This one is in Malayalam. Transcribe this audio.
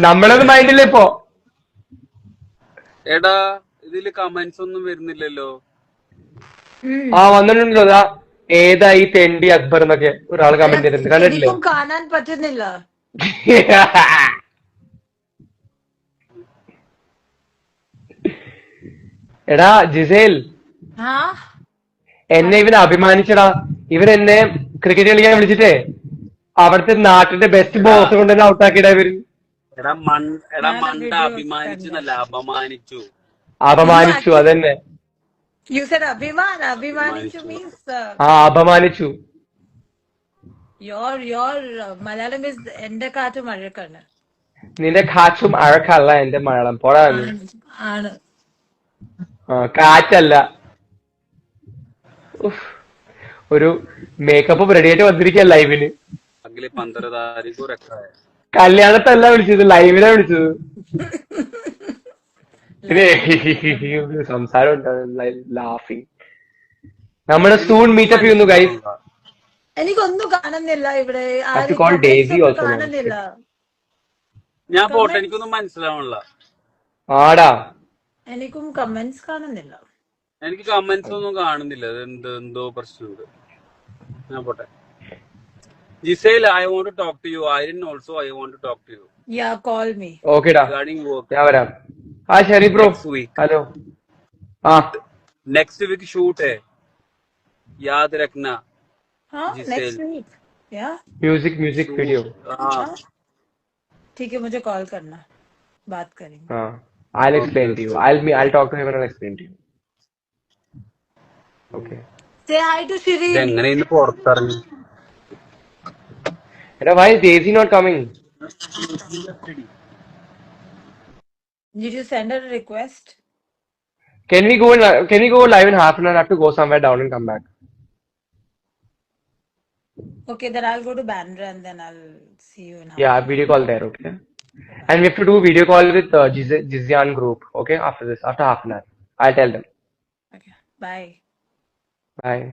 നമ്മളൊന്നും മൈൻഡില്ല ഇപ്പൊ. എടാ ഇതില് കമന്റ്സ് ഒന്നും വരുന്നില്ലല്ലോ. ആ വന്നിട്ടുണ്ടല്ലോ. അതാ ഏതായി തെണ്ടി അക്ബർ എന്നൊക്കെ ഒരാൾ കമന്റ് ചെയ്തിട്ടുണ്ട്, കണ്ടിട്ടില്ലേ? എനിക്കും കാണാൻ പറ്റുന്നില്ല. എടാ ജിസേൽ, ആ എന്നെ ഇവൻ അഭിമാനിച്ചടാ. ഇവൻ എന്നെ ക്രിക്കറ്റ് കളിക്കാൻ വിളിച്ചിട്ടേ അവിടുത്തെ നാട്ടിന്റെ ബെസ്റ്റ് എടാ ബോസ് കൊണ്ട് തന്നെ ഔട്ടാക്കിയിടാ ഇവര്. എടാ ഞാൻ മണ്ട വീഡിയോ അഭിമാനിച്ചു കണ്ടു. എന്നല്ല, അപമാനിച്ചു. You അപമാനിച്ചു, actually അതന്നെ. you said Abhimanichu അപമാനിച്ചു. means ആ അപമാനിച്ചു. your Malayalam is എന്റെ കാറ്റ് മഴക്കാണ്. നിന്റെ കാറ്റും അഴക്കല്ല എന്റെ മലയാളം. പോടാ നീ. ആണ്. കാറ്റല്ല. ഉഫ്. ഒരു മേക്കപ്പ് റെഡി ആയിട്ട് വന്നിരിക്കുക ലൈവിന്. അഖില് 15 താരീഖ് രക്കായ കല്യാണത്തല്ല വിളിച്ചത്, ലൈവിലാ വിളിച്ചത്. പിന്നെ സംസാരം ലാഫിങ്. നമ്മുടെ സൂൺ മീറ്റപ്പ് ചെയ്യുന്നു ഗൈസ്. എനിക്കൊന്നും കാണുന്നില്ല ഇവിടെ. Have to call Daisy also now. കാണുന്നില്ല. ഞാൻ പോട്ടെ, കമന്റ്സ് എനിക്കൊന്നും മനസ്സിലാവണില്ല. ആടാ എനിക്കും കമന്റ്സ് കാണുന്നില്ല. എനിക്ക് കമന്റ്സ് ഒന്നും കാണുന്നില്ല. എന്തോ പ്രശ്നമുണ്ട്. ഞാൻ പോട്ടെ. Gizele, I want to talk to you. Irene also, I want to talk to you Yeah, call me. ഓക്കേടാ, regarding work. ഞാൻ വരാം. ആ ശരി ബ്രോ. Next week. ഹലോ. ആ Next week shoot है, याद रखना हाँ next जिसेल. week. Yeah. Music video. हाँ हाँ ठीक है, मुझे कॉल करना, बात करेंगे. हाँ, I'll explain to you. I'll talk to him and I'll explain to you. Okay. Say hi to Shireen. ഇതെങ്ങനെ ഇന്ന് പുറത്തിറങ്ങി? Why is Daisy not coming? Did you send her a request? Can we go live in half an hour? I have to go somewhere down and come back. Okay, then I'll go to Bandra and then I'll see you in half. Yeah, video call there, okay? And we have to do video call with Jizyan group, okay? After half an hour. I'll tell them. Okay, bye. Bye.